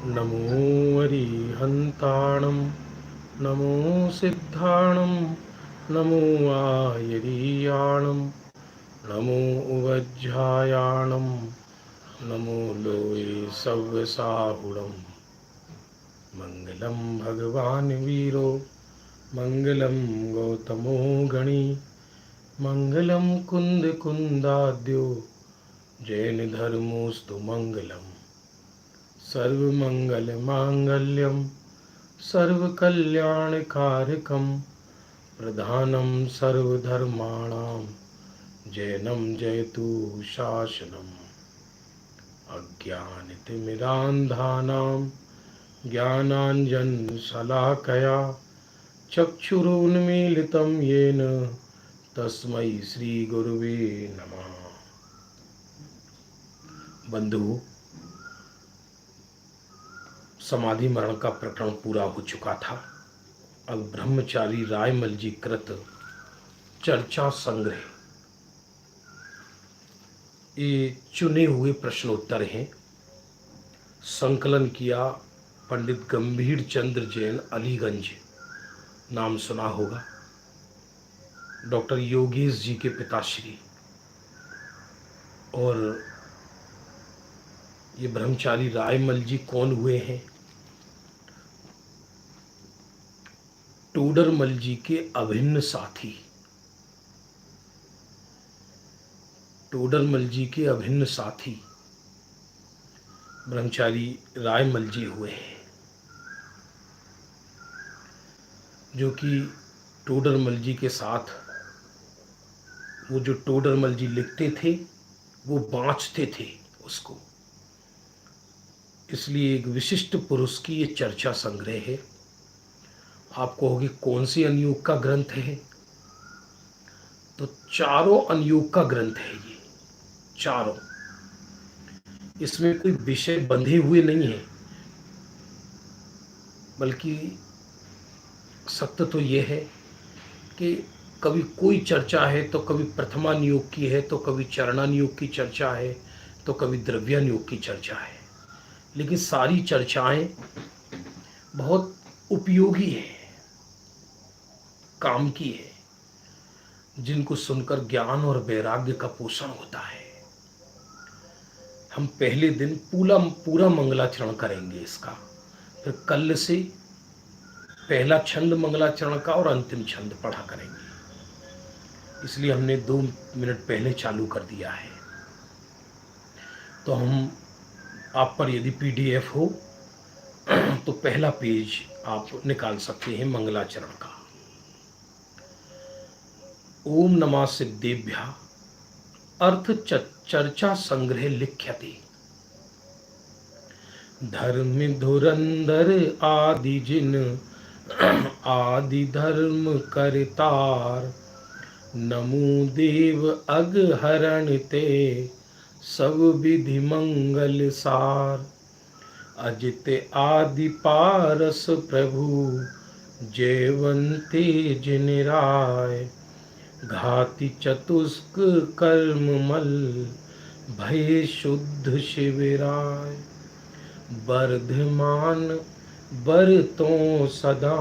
नमो अरिहन्ताणं नमो सिद्धाणं नमो आयरीयाणं नमो उवज्झायाणं नमो लोये सव्यसाहुणं मङ्गलं भगवान् वीरो मङ्गलं गौतमो गणी मङ्गलं कुन्दकुन्दाद्यो जैनधर्मोऽस्तु मङ्गलम् सर्वमङ्गलमाङ्गल्यं सर्वकल्याणकारकं प्रधानं सर्वधर्माणां जैनं जयतु शासनम् अज्ञानतिमिरान्धानां ज्ञानाञ्जनशलाकया चक्षुरुन्मीलितं येन तस्मै श्रीगुरुवे नमः। बंधु, समाधि मरण का प्रकरण पूरा हो चुका था। अब ब्रह्मचारी रायमल जी कृत चर्चा संग्रह, ये चुने हुए प्रश्नोत्तर हैं। संकलन किया पंडित गंभीर चंद्र जैन, अलीगंज, नाम सुना होगा। डॉक्टर योगेश जी के पिताश्री। और ये ब्रह्मचारी रायमल जी कौन हुए हैं? टोडरमल जी के अभिन्न साथी, टोडरमल जी के अभिन्न साथी ब्रह्मचारी रायमल जी हुए हैं, जो कि टोडरमल जी के साथ वो जो टोडरमल जी लिखते थे वो बाँचते थे उसको। इसलिए एक विशिष्ट पुरुष की ये चर्चा संग्रह है। आप कहोगे कौन सी अनुयोग का ग्रंथ है? तो चारों अनुयोग का ग्रंथ है ये, चारों। इसमें कोई विषय बंधे हुए नहीं है, बल्कि सत्य तो ये है कि कभी कोई चर्चा है तो कभी प्रथमानुयोग की है, तो कभी चरणानुयोग की चर्चा है, तो कभी द्रव्यानुयोग की चर्चा है। लेकिन सारी चर्चाएं बहुत उपयोगी है, काम की है, जिनको सुनकर ज्ञान और वैराग्य का पोषण होता है। हम पहले दिन पूरा मंगलाचरण करेंगे इसका, फिर कल से पहला छंद मंगलाचरण का और अंतिम छंद पढ़ा करेंगे। इसलिए हमने 2 मिनट पहले चालू कर दिया है। तो हम आप पर यदि PDF हो तो पहला पेज आप निकाल सकते हैं मंगलाचरण का। ओम नमः सिद्धेभ्यः अर्थ चर्चा संग्रह लिख्यते। धर्म धुरंधर आदि जिन आदि धर्म करतार, नमो देव अगहरण ते सब विधि मंगल सार। अजित आदि पारस प्रभु जयवंते जिन राय, घाति चतुष्क कर्म मल भय शुद्ध शिविराय। वर्धमान बरतों सदा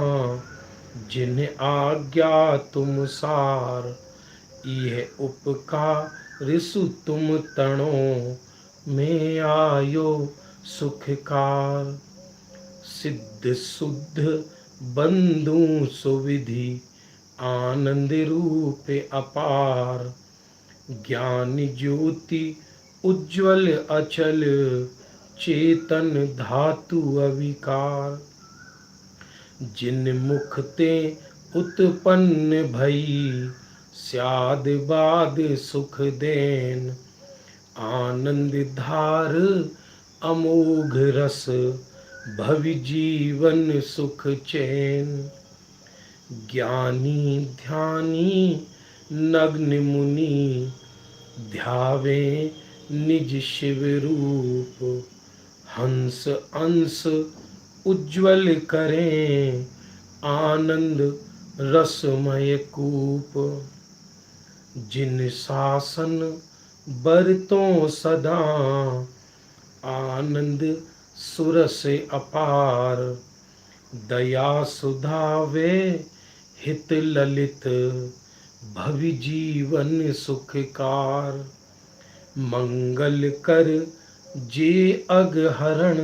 जिन आज्ञा तुम सार, यह उपकार सु तुम तणो में आयो सुखकार। सिद्ध शुद्ध बंधु सुविधि आनंद रूप अपार, ज्ञान ज्योति उज्ज्वल अचल चेतन धातु अविकार। जिन मुख ते उत्पन्न भई स्याद बाद सुख देन, आनंद धार अमोघ रस भवि जीवन सुख चैन। ज्ञानी ध्यानी नग्न मुनि ध्यावे निज शिव रूप, हंस अंश उज्ज्वल करें आनंद रसमय कूप। जिन शासन बरतों सदा आनंद सुर से अपार, दया सुधावे हित ललित, भवि जीवन सुखकार। मंगल कर जे अगहरण,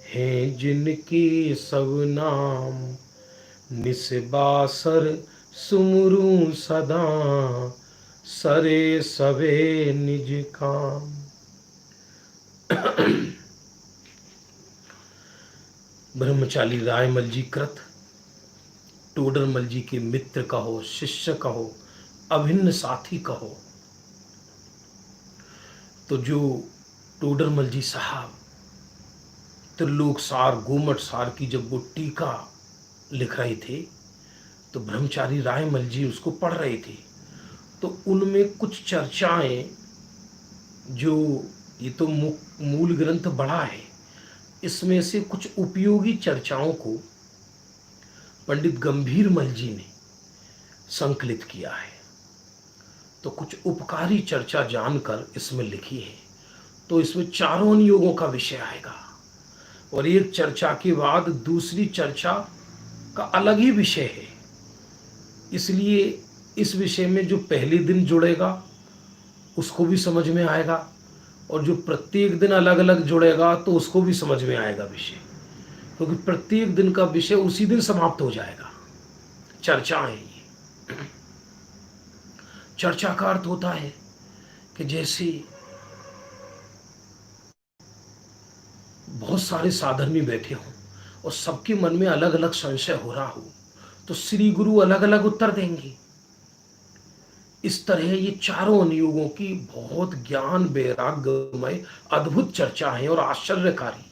हैं जिनके सब नाम। निस्बासर सुमरू सदा, सरे सवे निज काम। ब्रह्मचारी रायमल जी कृत, टोडरमल जी के मित्र कहो, शिष्य कहो, अभिन्न साथी कहो। तो जो टोडरमल जी साहब त्रिलोक सार, गोमट सार की जब वो टीका लिख रहे थे, तो ब्रह्मचारी रायमल जी उसको पढ़ रहे थे। तो उनमें कुछ चर्चाएं, जो ये तो मूल ग्रंथ बड़ा है, इसमें से कुछ उपयोगी चर्चाओं को पंडित गंभीरमल जी ने संकलित किया है। तो कुछ उपकारी चर्चा जानकर इसमें लिखी है। तो इसमें चारों अनुयोगों का विषय आएगा, और एक चर्चा के बाद दूसरी चर्चा का अलग ही विषय है। इसलिए इस विषय में जो पहले दिन जुड़ेगा उसको भी समझ में आएगा, और जो प्रत्येक दिन अलग अलग जुड़ेगा तो उसको भी समझ में आएगा विषय, क्योंकि प्रत्येक दिन का विषय उसी दिन समाप्त हो जाएगा। चर्चाएं, ये चर्चा का अर्थ होता है कि जैसे बहुत सारे साधर्मी बैठे हों और सबके मन में अलग अलग संशय हो रहा हो, तो श्री गुरु अलग अलग उत्तर देंगे। इस तरह ये चारों अनुयोगों की बहुत ज्ञान वैराग्यमय अद्भुत चर्चा है और आश्चर्यकारी।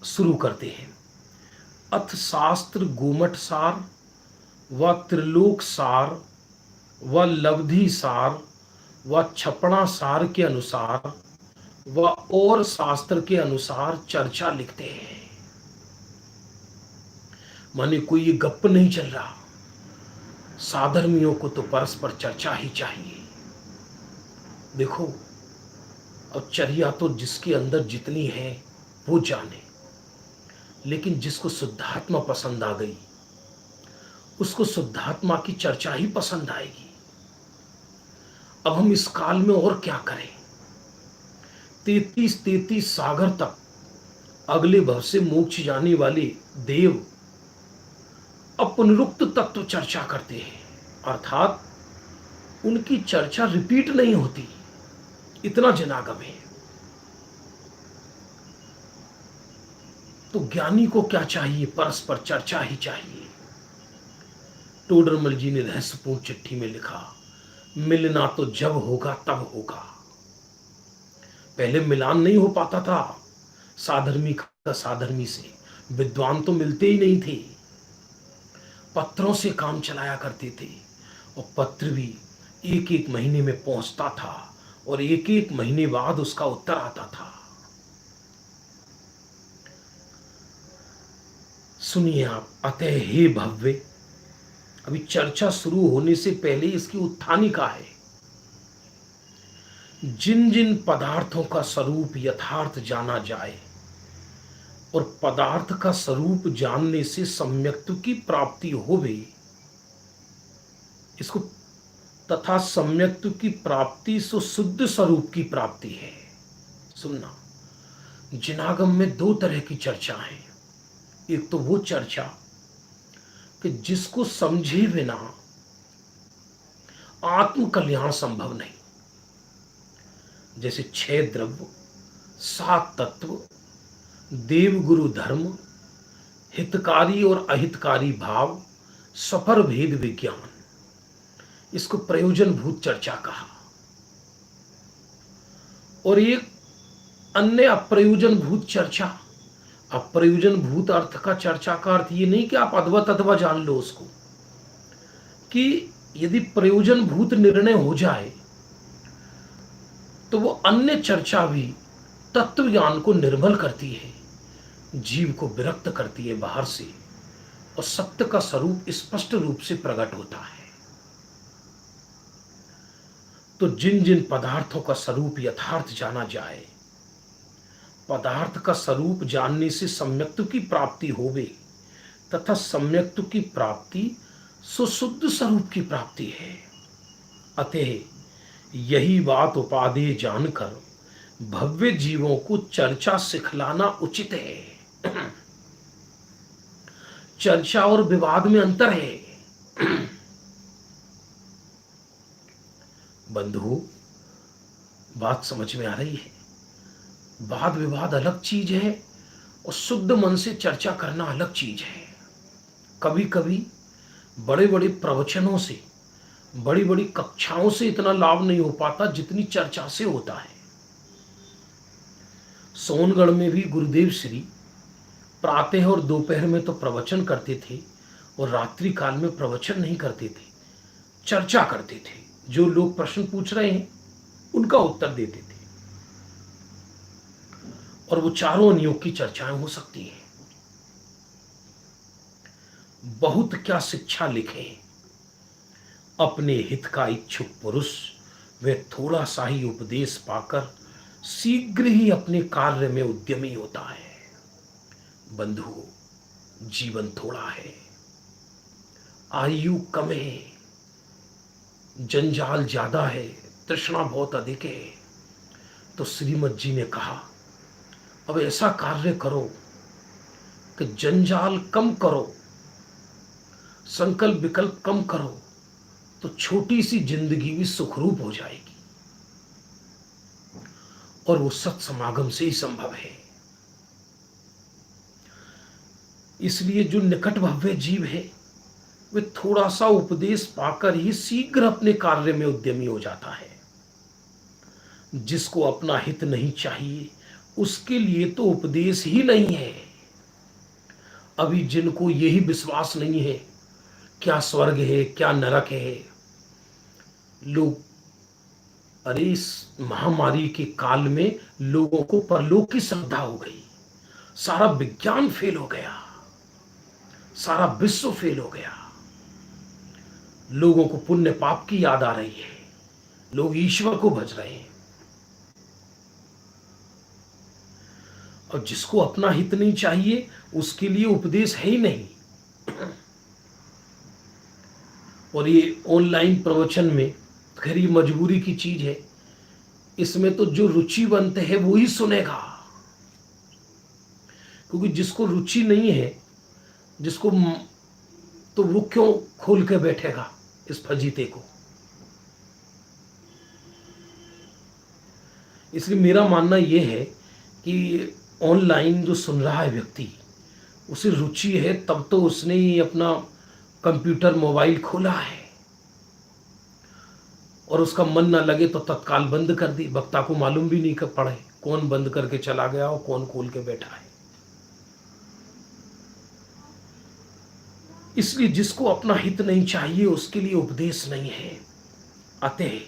शुरू करते हैं। अथ शास्त्र गोमठ सार, व त्रिलोक सार, व लब्धि सार, व छपड़ा सार के अनुसार, व और शास्त्र के अनुसार चर्चा लिखते हैं। माने कोई ये गप्प नहीं चल रहा, साधर्मियों को तो परस्पर चर्चा ही चाहिए। देखो, अब चर्या तो जिसके अंदर जितनी है वो जाने, लेकिन जिसको शुद्धात्मा पसंद आ गई उसको शुद्धात्मा की चर्चा ही पसंद आएगी। अब हम इस काल में और क्या करें? 33 सागर तक अगले भव से मोक्ष जाने वाले देव अब पुनरुक्त तत्व चर्चा करते हैं, अर्थात उनकी चर्चा रिपीट नहीं होती, इतना जनागम है। तो ज्ञानी को क्या चाहिए? परस्पर चर्चा ही चाहिए। टोडरमल जी ने रहस्यपूर्ण चिट्ठी में लिखा, मिलना तो जब होगा तब होगा। पहले मिलान नहीं हो पाता था साधर्मी का साधर्मी से, विद्वान तो मिलते ही नहीं थे, पत्रों से काम चलाया करते थे, और पत्र भी एक एक महीने में पहुंचता था और एक एक महीने बाद उसका उत्तर आता था। सुनिए आप, अतः हे भव्य, अभी चर्चा शुरू होने से पहले इसकी उत्थानिका है। जिन जिन पदार्थों का स्वरूप यथार्थ जाना जाए, और पदार्थ का स्वरूप जानने से सम्यक्त्व की प्राप्ति होवे, इसको तथा सम्यक्त्व की प्राप्ति सो शुद्ध स्वरूप की प्राप्ति है। सुनना, जिनागम में दो तरह की चर्चा है। एक तो वो चर्चा कि जिसको समझे बिना आत्म कल्याण संभव नहीं, जैसे 6 द्रव्य, 7 तत्व, देव गुरु धर्म, हितकारी और अहितकारी भाव, सफर भेद विज्ञान, इसको प्रयोजन भूत चर्चा कहा। और एक अन्य अप्रयोजन भूत चर्चा। अप्रयोजन भूत अर्थ का चर्चा का अर्थ ये नहीं कि आप अद्वैत अथवा जान लो उसको, कि यदि प्रयोजन भूत निर्णय हो जाए तो वो अन्य चर्चा भी तत्व ज्ञान को निर्मल करती है, जीव को विरक्त करती है बाहर से, और सत्य का स्वरूप स्पष्ट रूप से प्रकट होता है। तो जिन जिन पदार्थों का स्वरूप यथार्थ जाना जाए, पदार्थ का स्वरूप जानने से सम्यक्त्व की प्राप्ति होवे, तथा सम्यक्त्व की प्राप्ति सुशुद्ध स्वरूप की प्राप्ति है। अतः यही बात उपादेय जानकर भव्य जीवों को चर्चा सिखलाना उचित है। चर्चा और विवाद में अंतर है। बंधु, बात समझ में आ रही है? वाद विवाद अलग चीज है और शुद्ध मन से चर्चा करना अलग चीज है। कभी कभी बड़े बड़े प्रवचनों से, बड़ी बड़ी कक्षाओं से इतना लाभ नहीं हो पाता जितनी चर्चा से होता है। सोनगढ़ में भी गुरुदेव श्री प्रातः और दोपहर में तो प्रवचन करते थे और रात्रि काल में प्रवचन नहीं करते थे, चर्चा करते थे। जो लोग प्रश्न पूछ रहे हैं उनका उत्तर देते थे और वो चारों नियोग की चर्चाएं हो सकती हैं। बहुत क्या शिक्षा लिखे अपने हित का इच्छुक पुरुष, वे थोड़ा सा ही उपदेश पाकर शीघ्र ही अपने कार्य में उद्यमी होता है। बंधु, जीवन थोड़ा है, आयु कम है, जंजाल ज्यादा है, तृष्णा बहुत अधिक है। तो श्रीमद जी ने कहा, अब ऐसा कार्य करो कि जंजाल कम करो, संकल्प विकल्प कम करो, तो छोटी सी जिंदगी भी सुखरूप हो जाएगी। और वो सत्समागम से ही संभव है। इसलिए जो निकट भव्य जीव है वे थोड़ा सा उपदेश पाकर ही शीघ्र अपने कार्य में उद्यमी हो जाता है। जिसको अपना हित नहीं चाहिए उसके लिए तो उपदेश ही नहीं है। अभी जिनको यही विश्वास नहीं है क्या स्वर्ग है क्या नरक है, लोग, अरे इस महामारी के काल में लोगों को परलोक की श्रद्धा हो गई, सारा विज्ञान फेल हो गया, सारा विश्व फेल हो गया। लोगों को पुण्य पाप की याद आ रही है, लोग ईश्वर को भज रहे हैं। और जिसको अपना हित नहीं चाहिए उसके लिए उपदेश है ही नहीं। और ये ऑनलाइन प्रवचन में खैर ये मजबूरी की चीज है, इसमें तो जो रुचिवंत है वो ही सुनेगा, क्योंकि जिसको रुचि नहीं है, जिसको, तो वो क्यों खोल के बैठेगा इस फजीते को। इसलिए मेरा मानना यह है कि ऑनलाइन जो सुन रहा है व्यक्ति, उसे रुचि है तब तो उसने ही अपना कंप्यूटर मोबाइल खोला है, और उसका मन ना लगे तो तत्काल बंद कर दी। वक्ता को मालूम भी नहीं कर पड़े कौन बंद करके चला गया और कौन खोल के बैठा है। इसलिए जिसको अपना हित नहीं चाहिए उसके लिए उपदेश नहीं है। अतः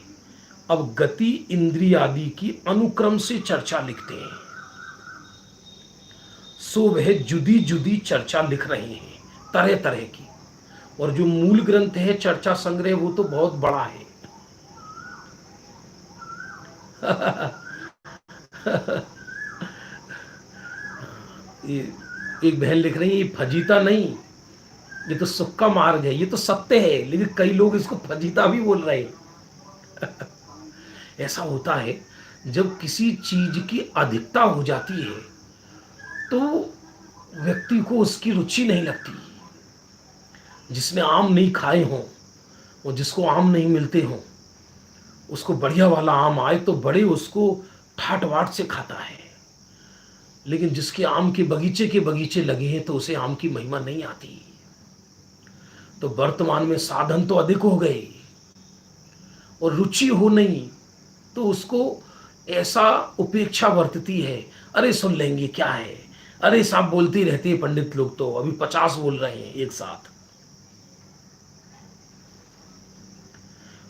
अब गति इंद्रिय आदि की अनुक्रम से चर्चा लिखते हैं। सो वह जुदी जुदी चर्चा लिख रहे हैं तरह तरह की, और जो मूल ग्रंथ है चर्चा संग्रह वो तो बहुत बड़ा है। एक बहन लिख रही है, ये फजीता नहीं, ये तो सुख का मार्ग है। ये तो सत्य है, लेकिन कई लोग इसको फजीता भी बोल रहे हैं। ऐसा होता है जब किसी चीज की अधिकता हो जाती है तो व्यक्ति को उसकी रुचि नहीं लगती। जिसने आम नहीं खाए हों और जिसको आम नहीं मिलते हों, उसको बढ़िया वाला आम आए तो बड़े उसको ठाट वाट से खाता है। लेकिन जिसके आम के बगीचे लगे हैं तो उसे आम की महिमा नहीं आती। तो वर्तमान में साधन तो अधिक हो गए और रुचि हो नहीं, तो उसको ऐसा उपेक्षा वर्तती है, अरे सुन लेंगे क्या है, अरे साहब बोलते रहते हैं पंडित लोग, तो अभी 50 बोल रहे हैं एक साथ।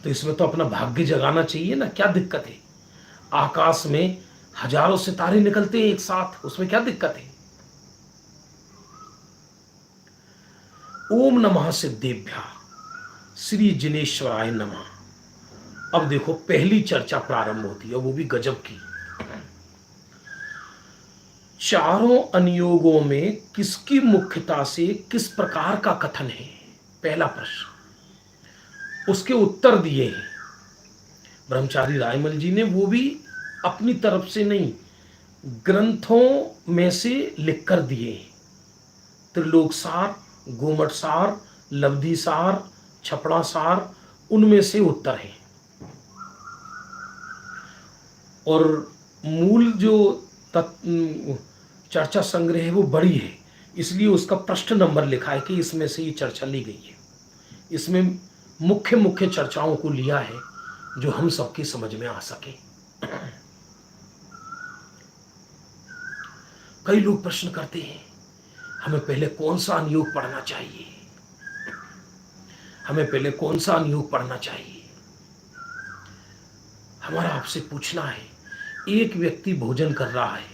तो इसमें तो अपना भाग्य जगाना चाहिए ना, क्या दिक्कत है। आकाश में हजारों सितारे निकलते हैं एक साथ, उसमें क्या दिक्कत है। ओम नमः सिद्धेभ्या श्री जिनेश्वराय नमः। अब देखो पहली चर्चा प्रारंभ होती है, वो भी गजब की। चारों अनुयोगों में किसकी मुख्यता से किस प्रकार का कथन है, पहला प्रश्न। उसके उत्तर दिए हैं ब्रह्मचारी रायमल जी ने, वो भी अपनी तरफ से नहीं, ग्रंथों में से लिखकर दिए हैं। त्रिलोक सार, गोमट सार, लब्धि सार, छपड़ा सार, उनमें से उत्तर है। और मूल जो चर्चा संग्रह है वो बड़ी है, इसलिए उसका पृष्ठ नंबर लिखा है कि इसमें से ये चर्चा ली गई है। इसमें मुख्य मुख्य चर्चाओं को लिया है जो हम सबकी समझ में आ सके। कई लोग प्रश्न करते हैं हमें पहले कौन सा अनुयोग पढ़ना चाहिए, हमें पहले कौन सा अनुयोग पढ़ना चाहिए। हमारा आपसे पूछना है, एक व्यक्ति भोजन कर रहा है,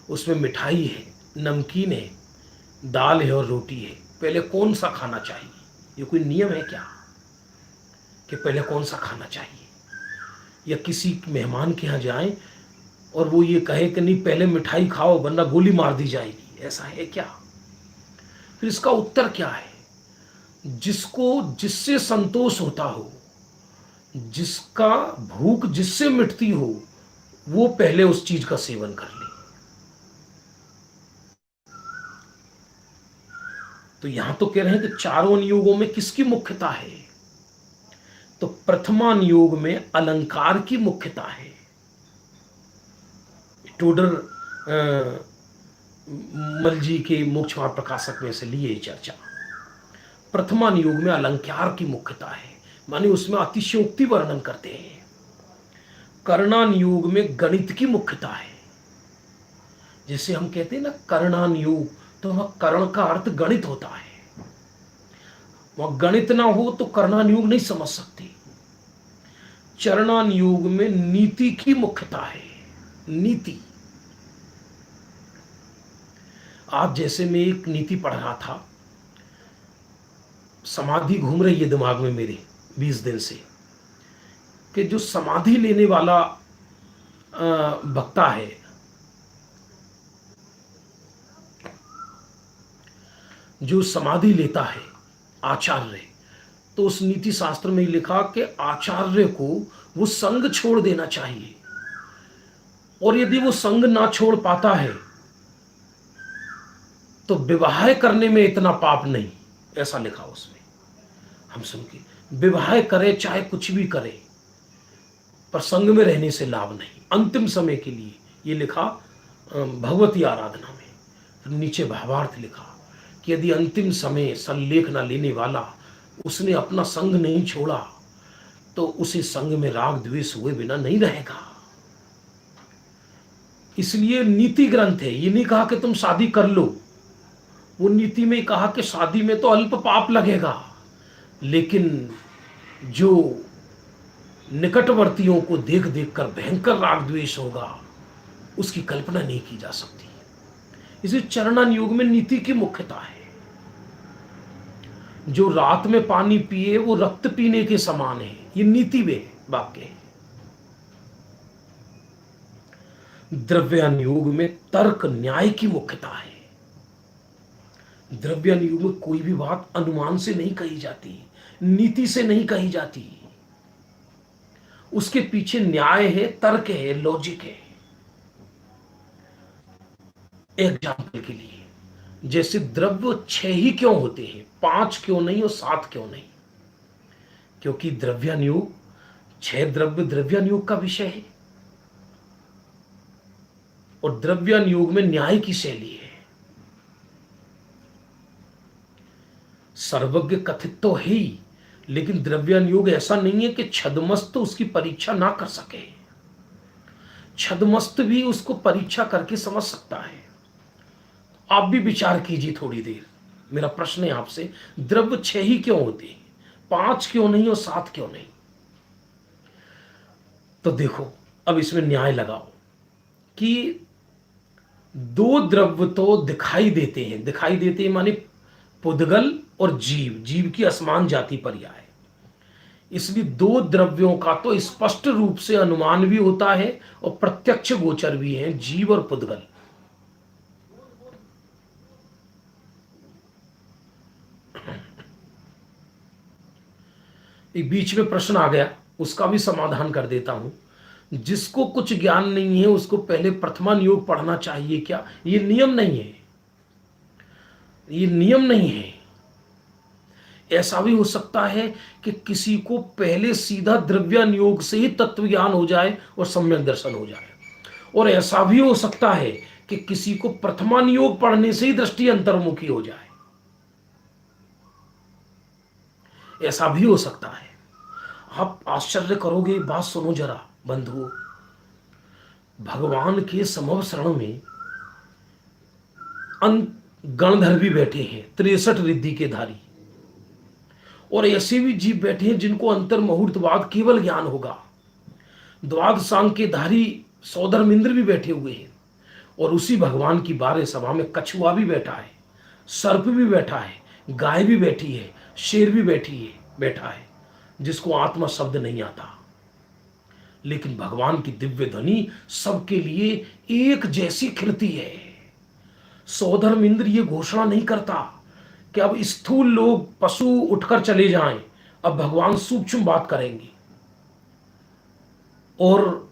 उसमें मिठाई है, नमकीन है, दाल है और रोटी है, पहले कौन सा खाना चाहिए? ये कोई नियम है क्या कि पहले कौन सा खाना चाहिए? या किसी मेहमान के यहाँ जाएं और वो ये कहे कि नहीं पहले मिठाई खाओ वरना गोली मार दी जाएगी, ऐसा है क्या? फिर इसका उत्तर क्या है? जिसको जिससे संतोष होता हो, जिसका भूख जिससे मिटती हो, वो पहले उस चीज का सेवन कर ले। तो यहां तो कह रहे हैं कि चारों नियोगों में किसकी मुख्यता है? तो प्रथमा नियोग में अलंकार की मुख्यता है। टोडर मल जी के मोक्षमार्ग प्रकाशक में से लिए चर्चा। प्रथमा नियोग में अलंकार की मुख्यता है, माने उसमें अतिशयोक्ति वर्णन करते हैं। कर्णानुयोग में गणित की मुख्यता है। जैसे हम कहते हैं ना कर्णानुयोग, तो वहां कर्ण का अर्थ गणित होता है। वहां गणित ना हो तो कर्णानुयोग नहीं समझ सकते। चरणानुयोग में नीति की मुख्यता है। नीति, आज जैसे मैं एक नीति पढ़ रहा था, समाधि घूम रही है दिमाग में मेरे 20 दिन से, कि जो समाधि लेने वाला वक्ता है, जो समाधि लेता है आचार्य, तो उस नीति शास्त्र में लिखा कि आचार्य को वो संग छोड़ देना चाहिए, और यदि वो संग ना छोड़ पाता है तो विवाह करने में इतना पाप नहीं, ऐसा लिखा उसमें। हम सुन के विवाह करे चाहे कुछ भी करे, पर संग में रहने से लाभ नहीं, अंतिम समय के लिए, ये लिखा भगवती आराधना में। तो नीचे भावार्थ लिखा कि यदि अंतिम समय संलेख न लेने वाला उसने अपना संग नहीं छोड़ा तो उसे संग में राग द्वेष हुए बिना नहीं रहेगा। इसलिए नीति ग्रंथ है, ये नहीं कहा कि तुम शादी कर लो। वो नीति में कहा कि शादी में तो अल्प पाप लगेगा, लेकिन जो निकटवर्तियों को देख देख कर भयंकर राग द्वेष होगा, उसकी कल्पना नहीं की जा सकती। इसलिए चरणानुयोग में नीति की मुख्यता है। जो रात में पानी पिए वो रक्त पीने के समान है, ये नीति में वाक्य है। द्रव्यानुयोग में तर्क न्याय की मुख्यता है। द्रव्यानुयोग में कोई भी बात अनुमान से नहीं कही जाती, नीति से नहीं कही जाती, उसके पीछे न्याय है, तर्क है, लॉजिक है। एग्जाम्पल के लिए, जैसे द्रव्य 6 ही क्यों होते हैं, 5 क्यों नहीं और 7 क्यों नहीं? क्योंकि द्रव्यानुयोग 6 द्रव्य द्रव्यानुयोग का विषय है, और द्रव्यानुयोग में न्याय की शैली है। सर्वज्ञ कथित तो है ही, लेकिन द्रव्यानुयोग ऐसा नहीं है कि छदमस्त उसकी परीक्षा ना कर सके। छदमस्त भी उसको परीक्षा करके समझ सकता है। आप भी विचार कीजिए थोड़ी देर। मेरा प्रश्न है आपसे, द्रव्य 6 ही क्यों होते हैं, 5 क्यों नहीं और 7 क्यों नहीं? तो देखो, अब इसमें न्याय लगाओ कि 2 द्रव्य तो दिखाई देते हैं। दिखाई देते हैं माने पुद्गल और जीव, जीव की असमान जाति पर्याय। इसलिए 2 द्रव्यों का तो स्पष्ट रूप से अनुमान भी होता है और प्रत्यक्ष गोचर भी है, जीव और पुद्गल। एक बीच में प्रश्न आ गया, उसका भी समाधान कर देता हूं। जिसको कुछ ज्ञान नहीं है उसको पहले प्रथमा नियोग पढ़ना चाहिए क्या? ये नियम नहीं है, ये नियम नहीं है। ऐसा भी हो सकता है कि किसी को पहले सीधा द्रव्यानुयोग से ही तत्व ज्ञान हो जाए और सम्यक दर्शन हो जाए, और ऐसा भी हो सकता है कि किसी को प्रथमानुयोग पढ़ने से ही दृष्टि अंतर्मुखी हो जाए। ऐसा भी हो सकता है। आप आश्चर्य करोगे, बात सुनो जरा बंधुओं। भगवान के समव शरण में गणधर भी बैठे हैं, 63 रिद्धि के धारी, और ऐसे भी जीव बैठे हैं जिनको अंतर मुहूर्त बाद केवल ज्ञान होगा। द्वादशांग के धारी सौधर्म इंद्र भी बैठे हुए हैं, और उसी भगवान की बारह सभा में कछुआ भी बैठा है, सर्प भी बैठा है, गाय भी बैठी है, शेर भी बैठा है, जिसको आत्मा शब्द नहीं आता। लेकिन भगवान की दिव्य ध्वनि सबके लिए एक जैसी खिलती है। सौधर्म इंद्र ये घोषणा नहीं करता कि अब स्थूल लोग पशु उठकर चले जाएं, अब भगवान सूक्ष्म बात करेंगे। और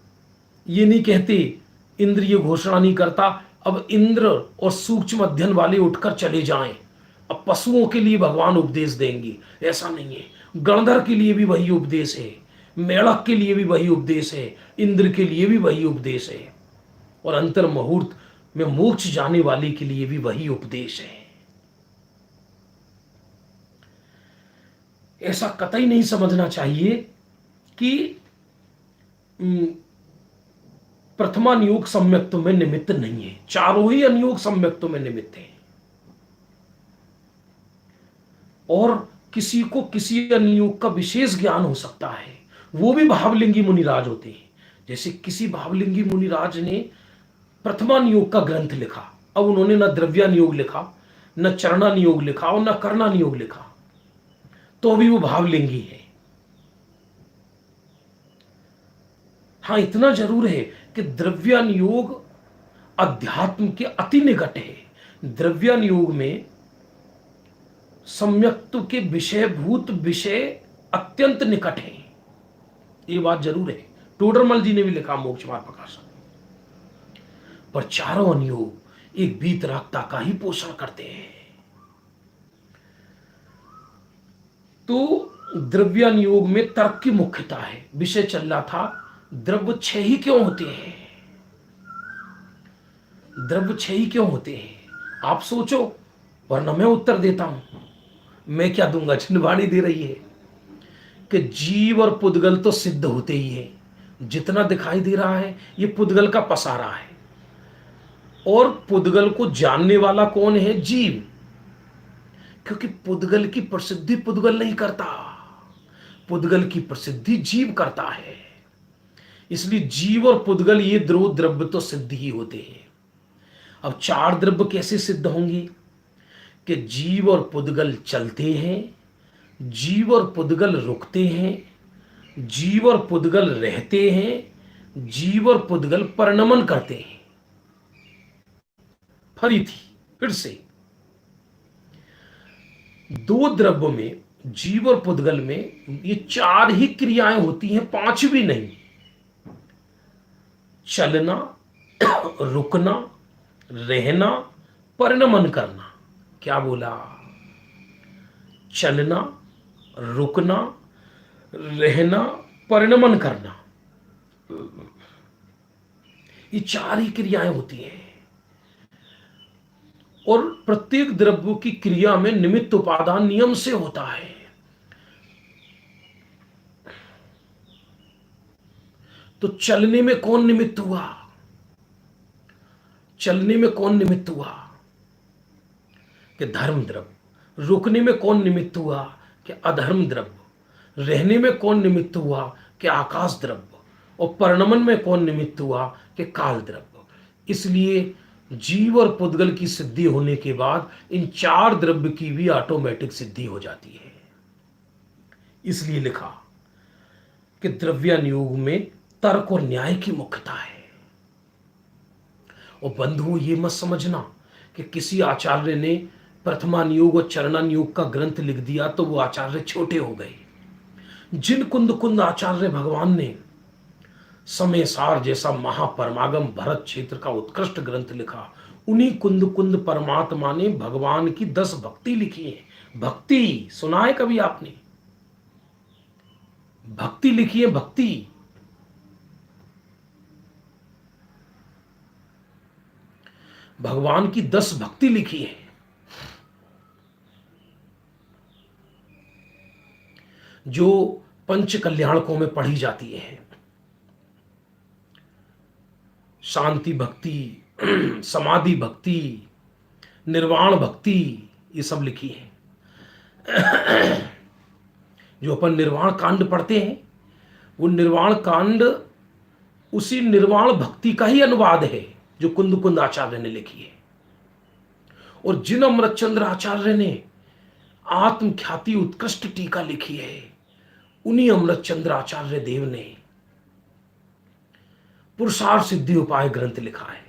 ये नहीं कहते, इंद्र ये घोषणा नहीं करता अब इंद्र और सूक्ष्म अध्ययन वाले उठकर चले जाएं, अब पशुओं के लिए भगवान उपदेश देंगे। ऐसा नहीं है। गणधर के लिए भी वही उपदेश है, मेढक के लिए भी वही उपदेश है, इंद्र के लिए भी वही उपदेश है, और अंतर मुहूर्त में मोक्ष जाने वाले के लिए भी वही उपदेश है। ऐसा कतई नहीं समझना चाहिए कि प्रथमा नियोग सम्यक्त्व में निमित्त नहीं है। चारों ही अनियोग सम्यक्त्व में निमित्त है। और किसी को किसी अनियोग का विशेष ज्ञान हो सकता है, वो भी भावलिंगी मुनिराज होते हैं। जैसे किसी भावलिंगी मुनिराज ने प्रथमा नियोग का ग्रंथ लिखा, अब उन्होंने न द्रव्यानुयोग लिखा, न चरणानुयोग लिखा और न कर्णानुयोग लिखा, तो भी वो भावलिंगी है। हाँ, इतना जरूर है कि द्रव्यानुयोग अध्यात्म के अति निकट है। द्रव्यानुयोग में सम्यक्त्व के विषयभूत विषय अत्यंत निकट है, ये बात जरूर है। टोडरमल जी ने भी लिखा मोक्ष मार्ग प्रकाशन। पर चारों अनुयोग एक वीतरागता का ही पोषण करते हैं। तो द्रव्यानुयोग में तर्क की मुख्यता है। विषय चल रहा था, द्रव्य 6 ही क्यों होते हैं? द्रव्य 6 ही क्यों होते हैं? आप सोचो, वरना मैं उत्तर देता हूं। मैं क्या दूंगा, चिन्हवाणी दे रही है कि जीव और पुद्गल तो सिद्ध होते ही है। जितना दिखाई दे रहा है ये पुद्गल का पसारा है, और पुद्गल को जानने वाला कौन है? जीव। क्योंकि पुद्गल की प्रसिद्धि पुद्गल नहीं करता, पुद्गल की प्रसिद्धि जीव करता है। इसलिए जीव और पुद्गल ये दो द्रव्य तो सिद्ध ही होते हैं। अब 4 द्रव्य कैसे सिद्ध होंगी? कि जीव और पुद्गल चलते हैं, जीव और पुद्गल रुकते हैं, जीव और पुद्गल रहते हैं, जीव और पुद्गल परिणमन करते हैं। फिर से 2 द्रव्य में, जीव और पुद्गल में ये 4 ही क्रियाएं होती हैं, 5 भी नहीं। चलना, रुकना, रहना, परिणमन करना। क्या बोला? चलना, रुकना, रहना, परिणमन करना, ये 4 ही क्रियाएं होती हैं। और प्रत्येक द्रव्य की क्रिया में निमित्त उपादान नियम से होता है। तो चलने में कौन निमित्त हुआ? चलने में कौन निमित्त हुआ? कि धर्म द्रव्य। रुकने में कौन निमित्त हुआ? कि अधर्म द्रव्य। रहने में कौन निमित्त हुआ? कि आकाश द्रव्य। और परिणमन में कौन निमित्त हुआ? कि काल द्रव्य। इसलिए जीव और पुद्गल की सिद्धि होने के बाद इन 4 द्रव्य की भी ऑटोमेटिक सिद्धि हो जाती है। इसलिए लिखा कि द्रव्यानुयोग में तर्क और न्याय की मुख्यता है। और बंधुओं, ये मत समझना कि किसी आचार्य ने प्रथमानुयोग और चरणानुयोग का ग्रंथ लिख दिया तो वो आचार्य छोटे हो गए। जिन कुंद कुंद आचार्य भगवान ने समय सार जैसा महापरमागम भरत क्षेत्र का उत्कृष्ट ग्रंथ लिखा, उन्हीं कुंद कुंद परमात्मा ने भगवान की 10 भक्ति लिखी है। भक्ति सुना है कभी आपने? भक्ति लिखी है, भक्ति। भगवान की 10 भक्ति लिखी है, जो पंच कल्याणकों में पढ़ी जाती है। शांति भक्ति, समाधि भक्ति, निर्वाण भक्ति, ये सब लिखी है। जो अपन निर्वाण कांड पढ़ते हैं, वो निर्वाण कांड उसी निर्वाण भक्ति का ही अनुवाद है जो कुंद कुंद आचार्य ने लिखी है। और जिन अमृतचंद्र आचार्य ने आत्मख्याति उत्कृष्ट टीका लिखी है, उन्हीं अमृतचंद्र आचार्य देव ने पुरुषार्थ सिद्धि उपाय ग्रंथ लिखा है।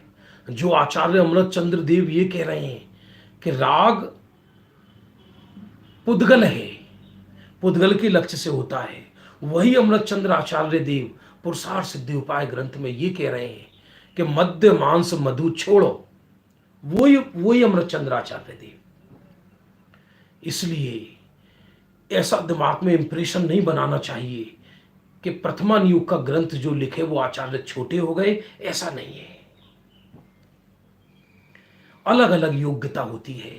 जो आचार्य अमृतचंद्र देव ये कह रहे हैं कि राग पुद्गल है, पुद्गल के लक्ष्य से होता है, वही अमृतचंद्र आचार्य देव पुरुषार्थ सिद्धि उपाय ग्रंथ में ये कह रहे हैं कि मद्य मांस मधु छोड़ो, वही अमृतचंद्र आचार्य देव। इसलिए ऐसा दिमाग में इंप्रेशन नहीं बनाना चाहिए कि प्रथमा नियोग का ग्रंथ जो लिखे वो आचार्य छोटे हो गए, ऐसा नहीं है। अलग अलग योग्यता होती है,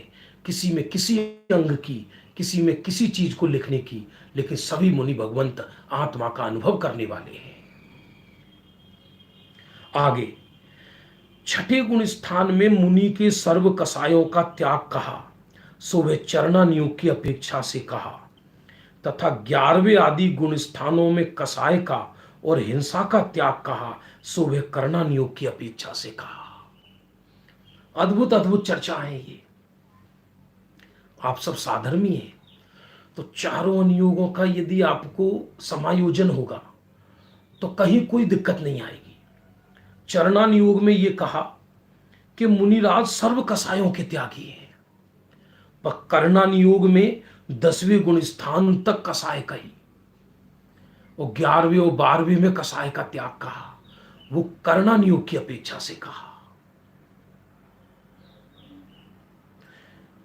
किसी में किसी अंग की, किसी में किसी चीज को लिखने की, लेकिन सभी मुनि भगवंत आत्मा का अनुभव करने वाले हैं। आगे छठे गुण स्थान में मुनि के सर्व कसायों का त्याग कहा, सो वे चरणा नियोग की अपेक्षा से कहा, तथा 11वें आदि गुण स्थानों में कसाय का और हिंसा का त्याग कहा, सो वे करना नियोग की अपेक्षा से कहा। अद्भुत अद्भुत चर्चा है ये। आप सब साधर्मी हैं, तो चारों अनुयोगों का यदि आपको समायोजन होगा तो कहीं कोई दिक्कत नहीं आएगी। चरणान योग में यह कहा कि मुनिराज सर्व कसायों के त्यागी हैं, पर करणान योग में 10वें गुण स्थान तक कसाय कही, और 11वें और 12वें में कसाय का त्याग कहा, वो करणान योग की अपेक्षा से कहा,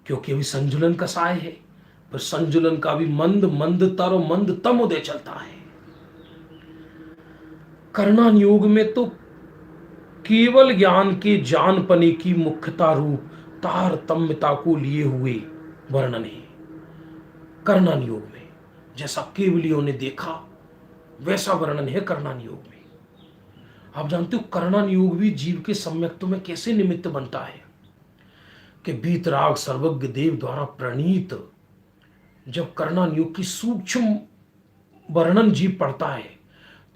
क्योंकि अभी संजुलन कसाय है, पर संजुलन का भी मंद मंदतर और मंद तम उदय चलता है। करणान योग में तो केवल ज्ञान के जानपने की मुख्यता रूप तारतम्यता को लिए हुए वर्णन है। करणान योग में जैसा केवलियों ने देखा वैसा वर्णन है करणान योग में। आप जानते हो करणान योग भी जीव के सम्यक्त्व में कैसे निमित्त बनता है कि बीतराग सर्वज्ञ देव द्वारा प्रणीत जब करणान योग की सूक्ष्म वर्णन जीव पढ़ता है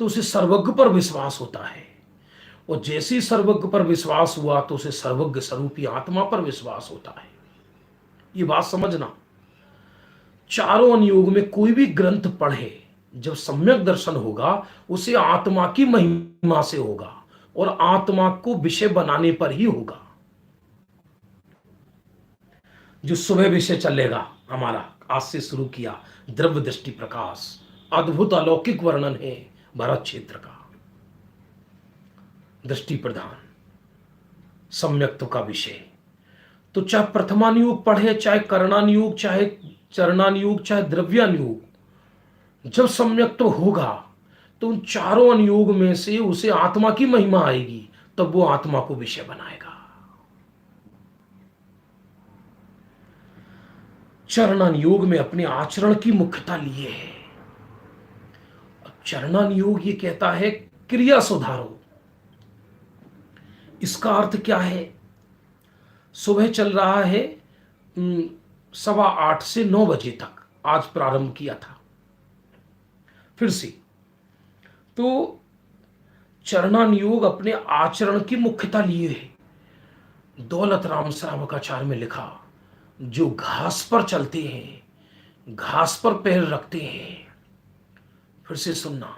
तो उसे सर्वज्ञ पर विश्वास होता है, और जैसे सर्वज्ञ पर विश्वास हुआ तो उसे सर्वज्ञ स्वरूपी आत्मा पर विश्वास होता है। ये बात समझना, चारों अनुयोग में कोई भी ग्रंथ पढ़े जब सम्यक दर्शन होगा उसे आत्मा की महिमा से होगा और आत्मा को विषय बनाने पर ही होगा। जो सुबह विषय चलेगा हमारा, आज से शुरू किया, द्रव्य दृष्टि प्रकाश, अद्भुत अलौकिक वर्णन है भरत क्षेत्र का, दृष्टि प्रधान सम्यक्त्व का विषय। तो चाहे प्रथमानुयोग पढ़े, चाहे करणानुयोग, चाहे चरणानुयोग, चाहे द्रव्यानुयोग, जब सम्यक्त्व होगा तो उन चारों अनुयोग में से उसे आत्मा की महिमा आएगी, तब वो आत्मा को विषय बनाएगा। चरणानुयोग में अपने आचरण की मुख्यता लिए है। चरणानुयोग ये कहता है क्रिया सुधारो। इसका अर्थ क्या है? सुबह चल रहा है 8:15 से 9 बजे तक, आज प्रारंभ किया था फिर से। तो चरणानुयोग अपने आचरण की मुख्यता लिए है। दौलत राम श्रावकाचार्य में लिखा, जो घास पर चलते हैं, घास पर पैर रखते हैं, फिर से सुनना,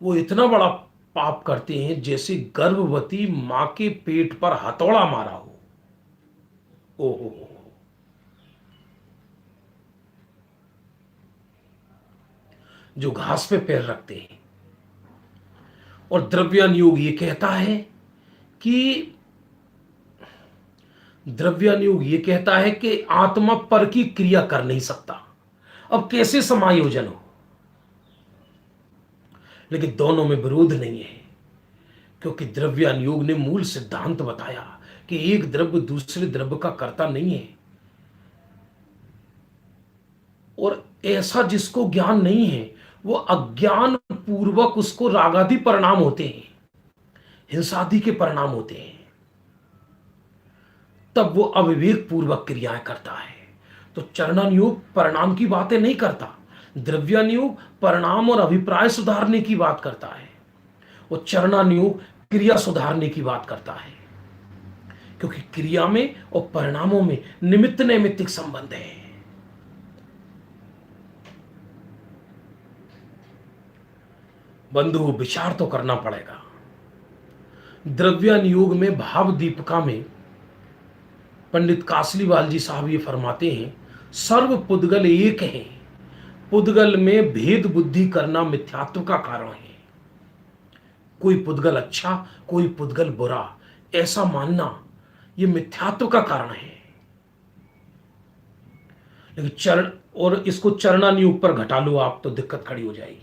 वो इतना बड़ा पाप करते हैं जैसे गर्भवती मां के पेट पर हथौड़ा मारा हो। ओहो, जो घास पे पैर रखते हैं। और द्रव्यान योग ये कहता है कि द्रव्यान योग ये कहता है कि आत्मा पर की क्रिया कर नहीं सकता। अब कैसे समायोजन हो? लेकिन दोनों में विरोध नहीं है, क्योंकि द्रव्यान योग ने मूल सिद्धांत बताया कि एक द्रव्य दूसरे द्रव्य का कर्ता नहीं है। और ऐसा जिसको ज्ञान नहीं है वो अज्ञान पूर्वक उसको रागादि परिणाम होते हैं, हिंसादि के परिणाम होते हैं, तब वो अविवेक पूर्वक क्रियाएं करता है। तो चरणान योग परिणाम की बातें नहीं करता, द्रव्यान योग परिणाम और अभिप्राय सुधारने की बात करता है, और चरणान योग क्रिया सुधारने की बात करता है। क्योंकि क्रिया में और परिणामों में निमित्त नैमित्तिक संबंध है। बंधु, विचार तो करना पड़ेगा। द्रव्यान योग में भाव दीपिका में पंडित कासलीवाल जी साहब ये फरमाते हैं, सर्व पुद्गल एक है, पुद्गल में भेद बुद्धि करना मिथ्यात्व का कारण है। कोई पुद्गल अच्छा, कोई पुद्गल बुरा, ऐसा मानना ये मिथ्यात्व का कारण है। लेकिन चरण और इसको चरणान योग पर घटा लो आप तो दिक्कत खड़ी हो जाएगी।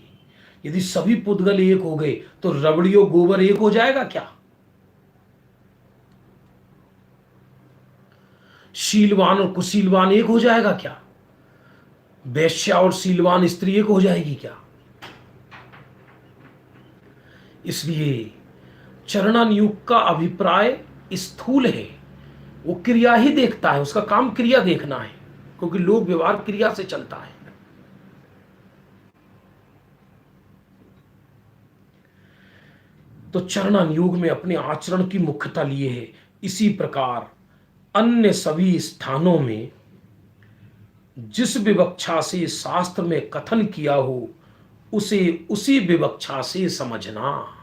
यदि सभी पुद्गल एक हो गए तो रबड़ियों गोबर एक हो जाएगा क्या? शीलवान और कुशीलवान एक हो जाएगा क्या? वैश्या और शीलवान स्त्री एक हो जाएगी क्या? इसलिए चरणान योग का अभिप्राय स्थूल है, वो क्रिया ही देखता है, उसका काम क्रिया देखना है, क्योंकि लोक व्यवहार क्रिया से चलता है। तो चरणान योग में अपने आचरण की मुख्यता लिए है। इसी प्रकार अन्य सभी स्थानों में जिस विवक्षा से शास्त्र में कथन किया हो उसे उसी विवक्षा से समझना।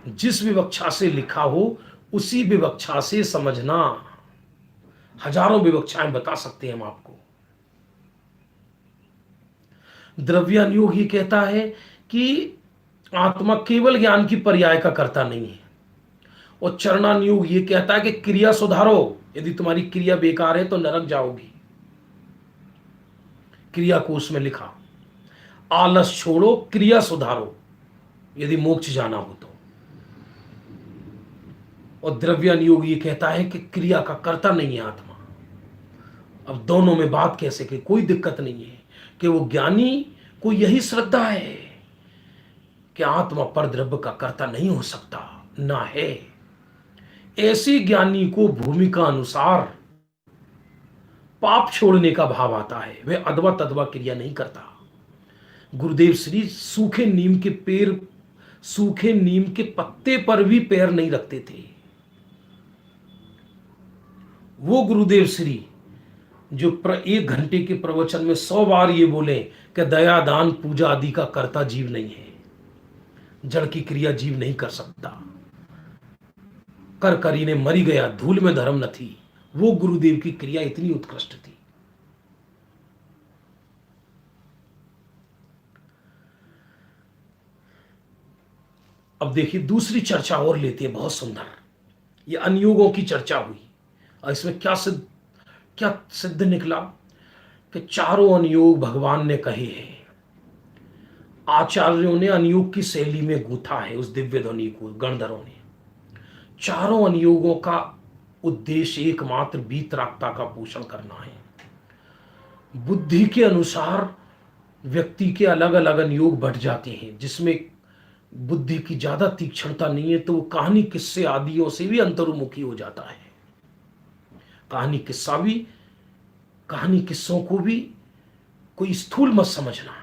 जिस विवक्षा से लिखा हो उसी विवक्षा से समझना। हजारों विवक्षाएं बता सकते हैं हम आपको। द्रव्यान योग ये कहता है कि आत्मा केवल ज्ञान की पर्याय का कर्ता नहीं है, और चरणान योग ये कहता है कि क्रिया सुधारो, यदि तुम्हारी क्रिया बेकार है तो नरक जाओगी। क्रिया कोश में लिखा, आलस छोड़ो, क्रिया सुधारो, यदि मोक्ष जाना हो तो। और द्रव्यान योग ये कहता है कि क्रिया का कर्ता नहीं है आत्मा। अब दोनों में बात कैसे कि कोई दिक्कत नहीं है कि वो ज्ञानी को यही श्रद्धा है कि आत्मा पर द्रव्य का कर्ता नहीं हो सकता, ना है। ऐसे ज्ञानी को भूमिका अनुसार पाप छोड़ने का भाव आता है, वह अदवा तदवा क्रिया नहीं करता। गुरुदेव श्री सूखे नीम के पत्ते पर भी पैर नहीं रखते थे। वो गुरुदेव श्री जो 1 घंटे के प्रवचन में 100 बार ये बोले कि दया दान पूजा आदि का कर्ता जीव नहीं है, जड़ की क्रिया जीव नहीं कर सकता, कर करी ने मरी गया, धूल में धर्म न थी, वो गुरुदेव की क्रिया इतनी उत्कृष्ट थी। अब देखिए दूसरी चर्चा और लेते हैं, बहुत सुंदर। ये अनुयोगों की चर्चा हुई और इसमें क्या सिद्ध निकला कि चारों अनुयोग भगवान ने कहे हैं। आचार्यों ने अनुयोग की शैली में गूथा है उस दिव्य ध्वनि को, गणधरों ने। चारों अनुयोगों का उद्देश्य एकमात्र वीतरागता का पोषण करना है। बुद्धि के अनुसार व्यक्ति के अलग अलग अनुयोग बढ़ जाते हैं, जिसमें बुद्धि की ज्यादा तीक्ष्णता नहीं है तो वो कहानी किस्से आदियों से भी अंतर्मुखी हो जाता है। कहानी किस्सों को भी कोई स्थूल मत समझना।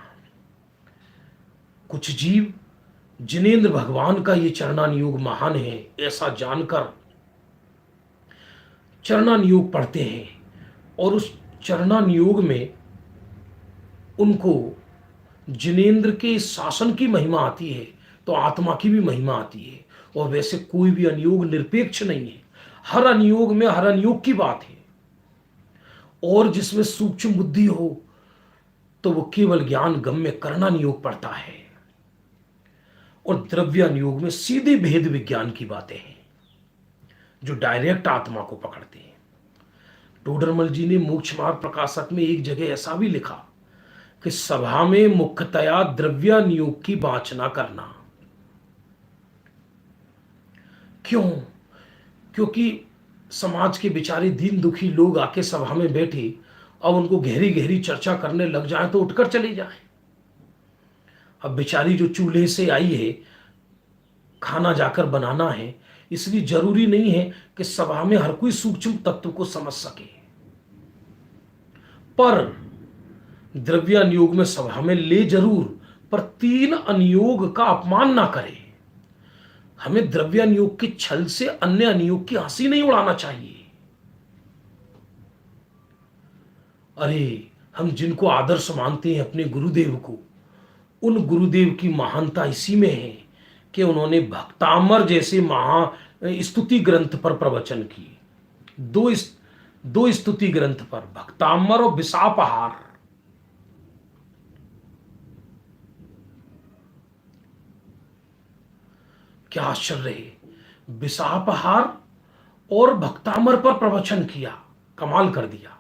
कुछ जीव जिनेंद्र भगवान का ये चरणान योग महान है ऐसा जानकर चरणान योग पढ़ते हैं, और उस चरणान योग में उनको जिनेंद्र के शासन की महिमा आती है तो आत्मा की भी महिमा आती है। और वैसे कोई भी अनुयोग निरपेक्ष नहीं है, हर अनुयोग में हर अनुयोग की बात है। और जिसमें सूक्ष्म बुद्धि हो तो वो केवल ज्ञान गम्य करना नियोग पड़ता है। और द्रव्यानुयोग में सीधे भेद विज्ञान की बातें हैं जो डायरेक्ट आत्मा को पकड़ते हैं। टोडरमल जी ने मोक्ष मार्ग प्रकाशक में एक जगह ऐसा भी लिखा कि सभा में मुख्यतया द्रव्यानुयोग की वाचना करना। क्यों? क्योंकि समाज के बेचारे दीन दुखी लोग आके सभा में बैठे, अब उनको गहरी गहरी चर्चा करने लग जाए तो उठकर चले जाए। अब बेचारी जो चूल्हे से आई है, खाना जाकर बनाना है, इसलिए जरूरी नहीं है कि सभा में हर कोई सूक्ष्म तत्व को समझ सके। पर द्रव्यानुयोग में सभा में ले जरूर, पर तीन अनुयोग का अपमान ना करे। हमें द्रव्यानुयोग के छल से अन्य अनुयोग की हंसी नहीं उड़ाना चाहिए। अरे, हम जिनको आदर्श मानते हैं अपने गुरुदेव को, उन गुरुदेव की महानता इसी में है कि उन्होंने भक्तामर जैसे महा स्तुति ग्रंथ पर प्रवचन किए। दो स्तुति ग्रंथ पर, भक्तामर और विसापहार। क्या आश्चर्य है! विसापहार और भक्तामर पर प्रवचन किया, कमाल कर दिया।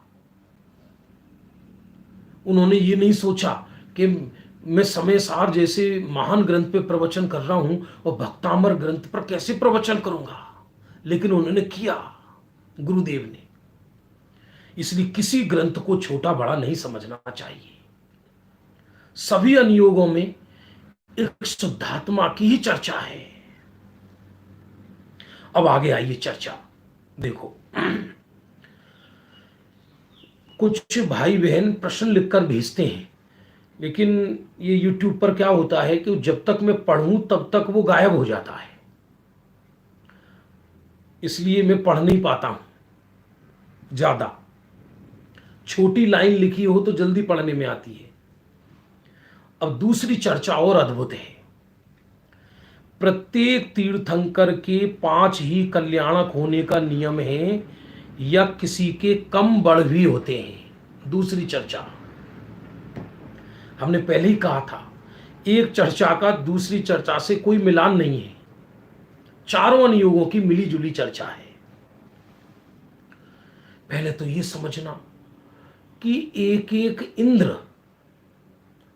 उन्होंने ये नहीं सोचा कि मैं समय सार जैसे महान ग्रंथ पे प्रवचन कर रहा हूं और भक्तामर ग्रंथ पर कैसे प्रवचन करूंगा, लेकिन उन्होंने किया, गुरुदेव ने। इसलिए किसी ग्रंथ को छोटा बड़ा नहीं समझना चाहिए। सभी अनुयोगों में एक शुद्धात्मा की ही चर्चा है। अब आगे आइए चर्चा। देखो, कुछ भाई बहन प्रश्न लिखकर भेजते हैं, लेकिन ये YouTube पर क्या होता है कि जब तक मैं पढ़ूं तब तक वो गायब हो जाता है, इसलिए मैं पढ़ नहीं पाता हूं। ज्यादा छोटी लाइन लिखी हो तो जल्दी पढ़ने में आती है। अब दूसरी चर्चा और अद्भुत है। प्रत्येक तीर्थंकर के 5 ही कल्याणक होने का नियम है या किसी के कम बढ़ भी होते हैं? दूसरी चर्चा। हमने पहले ही कहा था, एक चर्चा का दूसरी चर्चा से कोई मिलान नहीं है, चारों अनुयोगों की मिली जुली चर्चा है। पहले तो यह समझना कि एक एक इंद्र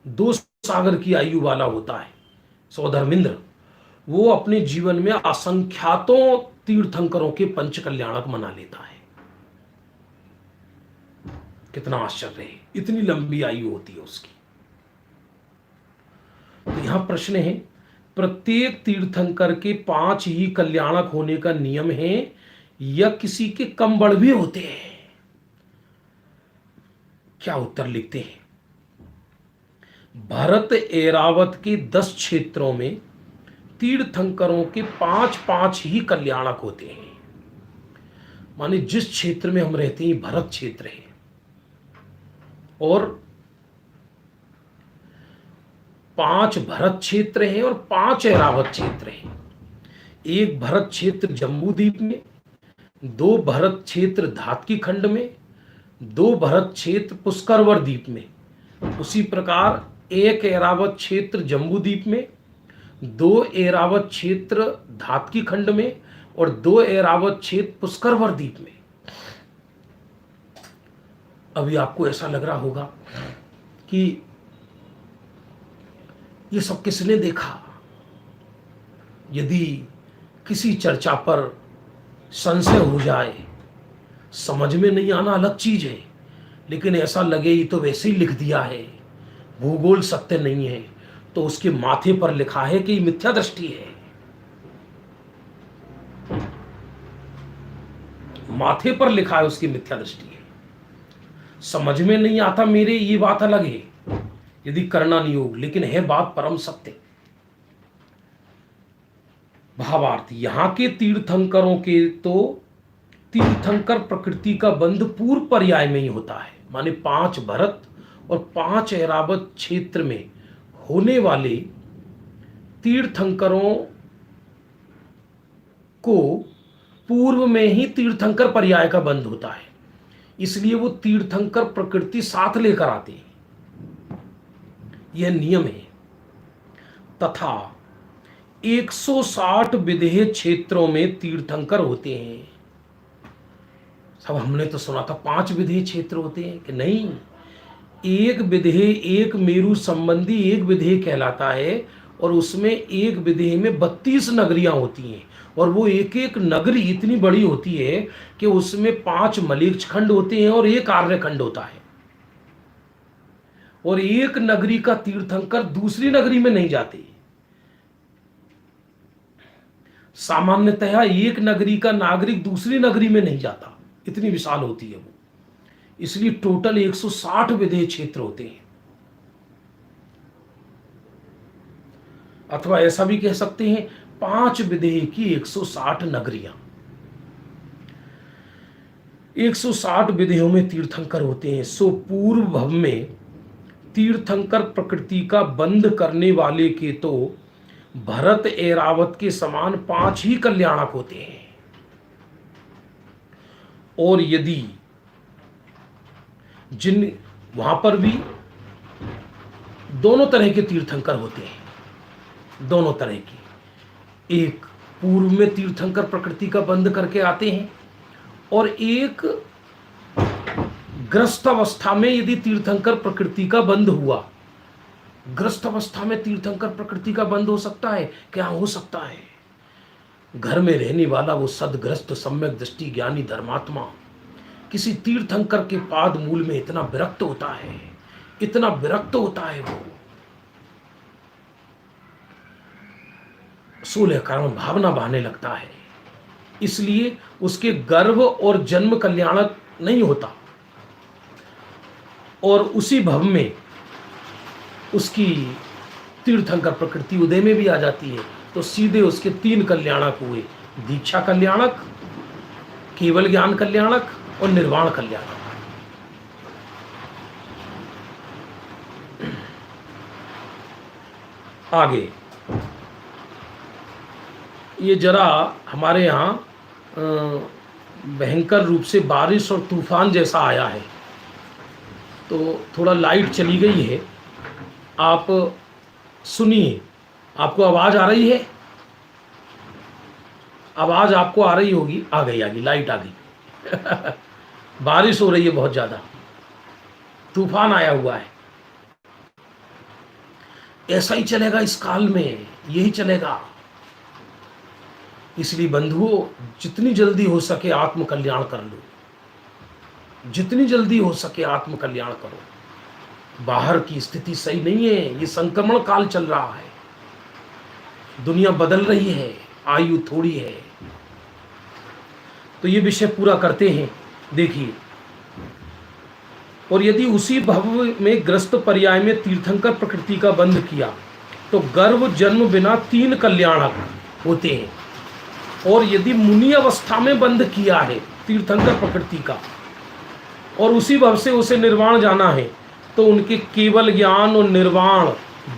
2 सागर की आयु वाला होता है। सौधर्मिंद्र वो अपने जीवन में असंख्यातों तीर्थंकरों के पंच कल्याणक मना लेता है। कितना आश्चर्य है, इतनी लंबी आयु होती है उसकी। तो यहां प्रश्न है, प्रत्येक तीर्थंकर के 5 ही कल्याणक होने का नियम है या किसी के कम बढ़ भी होते हैं? क्या उत्तर लिखते हैं? भरत एरावत के 10 क्षेत्रों में तीर्थंकरों के 5-5 ही कल्याणक होते हैं। माने जिस क्षेत्र में हम रहते हैं भरत क्षेत्र है, और 5 भरत क्षेत्र हैं और 5 एरावत क्षेत्र हैं। एक भरत क्षेत्र जम्बूद्वीप में, 2 भरत क्षेत्र धातकी खंड में, 2 भरत क्षेत्र पुष्करवर द्वीप में। उसी प्रकार एक एरावत क्षेत्र जम्बूद्वीप में, 2 एरावत क्षेत्र धातकी खंड में और 2 एरावत क्षेत्र पुष्करवर द्वीप में। अभी आपको ऐसा लग रहा होगा कि ये सब किसने देखा? यदि किसी चर्चा पर संशय हो जाए, समझ में नहीं आना अलग चीज है, लेकिन ऐसा लगे ये तो वैसे ही लिख दिया है, भूगोल सत्य नहीं है, तो उसके माथे पर लिखा है कि मिथ्या दृष्टि है। माथे पर लिखा है उसकी मिथ्या दृष्टि है। समझ में नहीं आता मेरे, ये बात अलग है यदि करना नहीं हो, लेकिन है बात परम सत्य। भावार्थ, यहां के तीर्थंकरों के तो तीर्थंकर प्रकृति का बंध पूर्व पर्याय में ही होता है। माने 5 भरत और 5 ऐरावत क्षेत्र में होने वाले तीर्थंकरों को पूर्व में ही तीर्थंकर पर्याय का बंध होता है। इसलिए वो तीर्थंकर प्रकृति साथ लेकर आते हैं, यह नियम है। तथा 160 विदेह क्षेत्रों में तीर्थंकर होते हैं। सब हमने तो सुना था 5 विदेह क्षेत्र होते हैं, कि नहीं, एक विदेह, एक मेरु संबंधी एक विदेह कहलाता है, और उसमें एक विदेह में 32 नगरियां होती हैं, और वो एक एक नगरी इतनी बड़ी होती है कि उसमें 5 मलेच्छ खंड होते हैं और एक आर्य खंड होता है। और एक नगरी का तीर्थंकर दूसरी नगरी में नहीं जाते। सामान्यतः एक नगरी का नागरिक दूसरी नगरी में नहीं जाता, इतनी विशाल होती है वो। इसलिए टोटल 160 विदेह क्षेत्र होते हैं। अथवा ऐसा भी कह सकते हैं 5 विदेह की 160 नगरियां। 160 विदेहों में तीर्थंकर होते हैं। सो पूर्व भव में तीर्थंकर प्रकृति का बंध करने वाले के तो भरत ऐरावत के समान 5 ही कल्याणक होते हैं। और यदि जिन वहां पर भी दोनों तरह के तीर्थंकर होते हैं, दोनों तरह के। एक पूर्व में तीर्थंकर प्रकृति का बंध करके आते हैं, और एक ग्रस्त अवस्था में यदि तीर्थंकर प्रकृति का बंध हुआ। ग्रस्त अवस्था में तीर्थंकर प्रकृति का बंध हो सकता है, क्या हो सकता है? घर में रहने वाला वो सदग्रस्त सम्यक दृष्टि ज्ञानी धर्मात्मा किसी तीर्थंकर के पाद मूल में इतना विरक्त होता है, इतना विरक्त होता है, वो 16 कारण भावना बहाने लगता है। इसलिए उसके गर्भ और जन्म कल्याणक नहीं होता, और उसी भव में उसकी तीर्थंकर प्रकृति उदय में भी आ जाती है। तो सीधे उसके 3 कल्याणक हुए, दीक्षा कल्याणक, केवल ज्ञान कल्याणक और निर्वाण कल्याणक। आगे ये जरा हमारे यहाँ भयंकर रूप से बारिश और तूफान जैसा आया है, तो थोड़ा लाइट चली गई है। आप सुनिए, आपको आवाज आ रही है? आवाज आपको आ रही होगी। आ गई लाइट आ गई। बारिश हो रही है बहुत ज्यादा, तूफान आया हुआ है। ऐसा ही चलेगा इस काल में, यही चलेगा। इसलिए बंधुओं, जितनी जल्दी हो सके आत्म कल्याण कर लो, जितनी जल्दी हो सके आत्म कल्याण करो। बाहर की स्थिति सही नहीं है, ये संक्रमण काल चल रहा है, दुनिया बदल रही है, आयु थोड़ी है। तो ये विषय पूरा करते हैं, देखिए। और यदि उसी भव में ग्रस्त पर्याय में तीर्थंकर प्रकृति का बंध किया तो गर्भ जन्म बिना 3 कल्याणक होते हैं। और यदि मुनि अवस्था में बंध किया है तीर्थंकर प्रकृति का, और उसी भव से उसे निर्वाण जाना है, तो उनके केवल ज्ञान और निर्वाण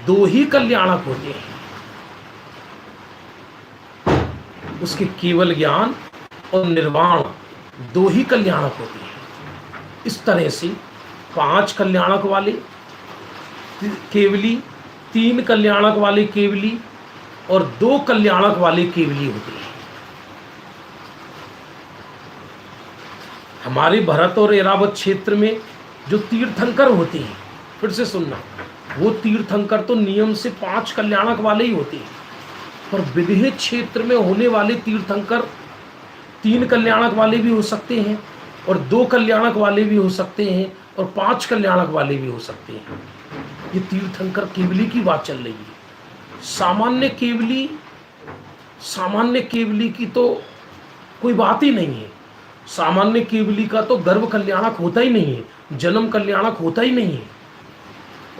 2 ही कल्याणक होते हैं। उसके केवल ज्ञान और निर्वाण 2 ही कल्याणक होते हैं। इस तरह से 5 कल्याणक वाले केवली, 3 कल्याणक वाले केवली और 2 कल्याणक वाले केवली होते हैं। हमारे भरत और ऐरावत क्षेत्र में जो तीर्थंकर होते हैं, फिर से सुनना, वो तीर्थंकर तो नियम से 5 कल्याणक वाले ही होते हैं, पर विदेह क्षेत्र में होने वाले तीर्थंकर 3 कल्याणक वाले भी हो सकते हैं, और 2 कल्याणक वाले भी हो सकते हैं, और 5 कल्याणक वाले भी हो सकते हैं। ये तीर्थंकर केवली की बात चल रही है। सामान्य केवली की तो कोई बात ही नहीं है। सामान्य केवली का तो गर्भ कल्याणक होता ही नहीं है, जन्म कल्याणक होता ही नहीं है,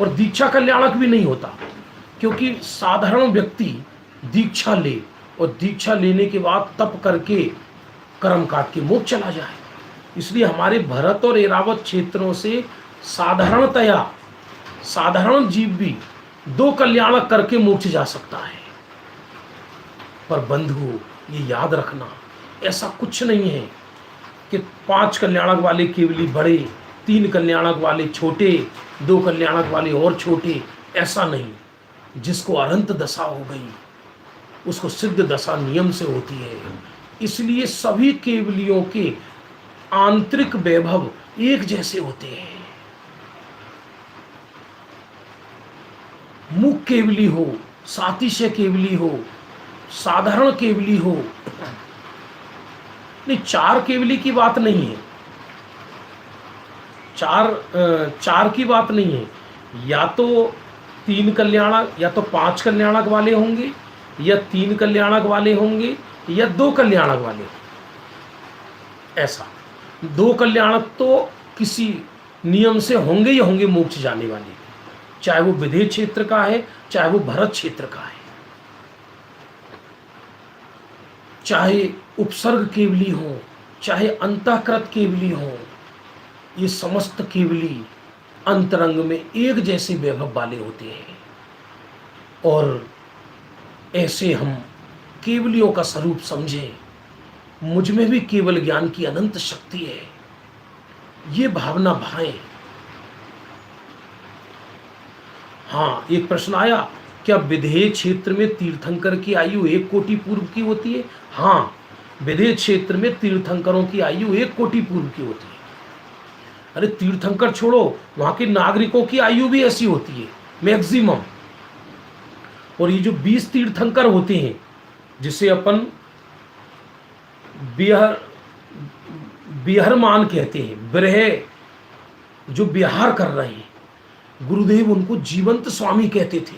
और दीक्षा कल्याणक भी नहीं होता। क्योंकि साधारण व्यक्ति दीक्षा ले, और दीक्षा लेने के बाद तप करके कर्म काट के मोक्ष चला जाए। इसलिए हमारे भरत और ऐरावत क्षेत्रों से साधारणतया साधारण जीव भी 2 कल्याणक करके मोक्ष जा सकता है। पर बंधु, ये याद रखना, ऐसा कुछ नहीं है। कि 5 कल्याणक वाले केवली बड़े, 3 कल्याणक वाले छोटे, 2 कल्याणक वाले और छोटे, ऐसा नहीं। जिसको अनंत दशा हो गई उसको सिद्ध दशा नियम से होती है। इसलिए सभी केवलियों के आंतरिक वैभव एक जैसे होते हैं। मुख केवली हो, सातिशय केवली हो, साधारण केवली हो, नहीं, 4 केवली की बात नहीं है। चार की बात नहीं है। या तो 3 कल्याणक, या तो 5 कल्याणक वाले होंगे, या 3 कल्याणक वाले होंगे, या 2 कल्याणक वाले। ऐसा 2 कल्याणक तो किसी नियम से होंगे ही होंगे मोक्ष जाने वाले, चाहे वो विदेह क्षेत्र का है, चाहे वो भरत क्षेत्र का है, चाहे उपसर्ग केवली हो, चाहे अंतःकृत केवली हो। ये समस्त केवली अंतरंग में एक जैसे वैभव वाले होते हैं। और ऐसे हम केवलियों का स्वरूप समझें, मुझ में भी केवल ज्ञान की अनंत शक्ति है, ये भावना भाएं। हाँ, एक प्रश्न आया, क्या विदेह क्षेत्र में तीर्थंकर की आयु 1 कोटि पूर्व की होती है? हाँ, विदेह क्षेत्र में तीर्थंकरों की आयु 1 कोटि पूर्व की होती है। अरे तीर्थंकर छोड़ो, वहां के नागरिकों की आयु भी ऐसी होती है मैक्सिमम। और ये जो 20 तीर्थंकर होते हैं, जिसे अपन बिहरमान कहते हैं, बिरह जो बिहार कर रहे हैं, गुरुदेव उनको जीवंत स्वामी कहते थे।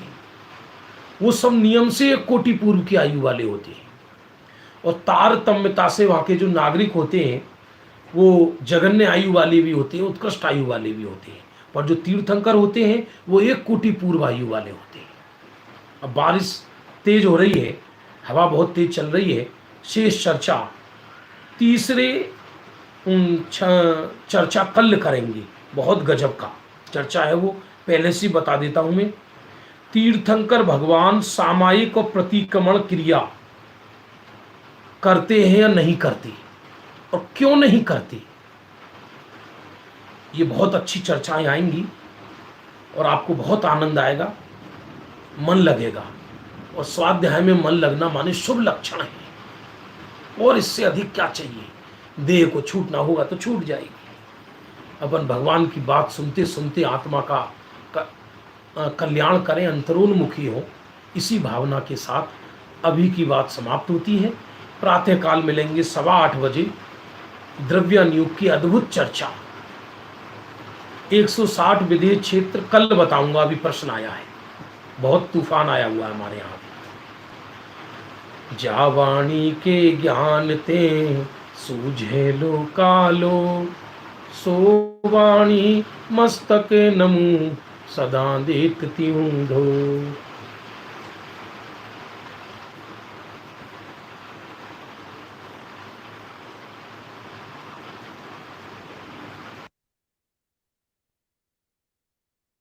वो सब नियम से 1 कोटि पूर्व की आयु वाले होते हैं। और तारतम्यता से वहाँ के जो नागरिक होते हैं वो जघन्य आयु वाले भी होते हैं, उत्कृष्ट आयु वाले भी होते हैं। पर जो तीर्थंकर होते हैं वो 1 कोटि पूर्व आयु वाले होते हैं। अब बारिश तेज हो रही है, हवा बहुत तेज चल रही है। शेष चर्चा तीसरे चर्चा कल करेंगे। बहुत गजब का चर्चा है वो, पहले से बता देता हूं मैं। तीर्थंकर भगवान सामायिक और प्रतिक्रमण क्रिया करते हैं या नहीं करते, और क्यों नहीं करते, ये बहुत अच्छी चर्चाएं आएंगी और आपको बहुत आनंद आएगा, मन लगेगा। और स्वाध्याय में मन लगना माने शुभ लक्षण है, और इससे अधिक क्या चाहिए। देह को छूटना होगा तो छूट जाएगी। अपन भगवान की बात सुनते सुनते आत्मा का कल्याण करें, अंतरोन्मुखी हो, इसी भावना के साथ अभी की बात समाप्त होती है। प्रातःकाल मिलेंगे 8:15 बजे। द्रव्यानुयोग की अद्भुत चर्चा, 160 विदेह क्षेत्र कल बताऊंगा। अभी प्रश्न आया है, बहुत तूफान आया हुआ है हमारे यहाँ। जावाणी के ज्ञान ते सूझे लो कालो, सोवाणी मस्तक नमु सदा देखती हूँ धो।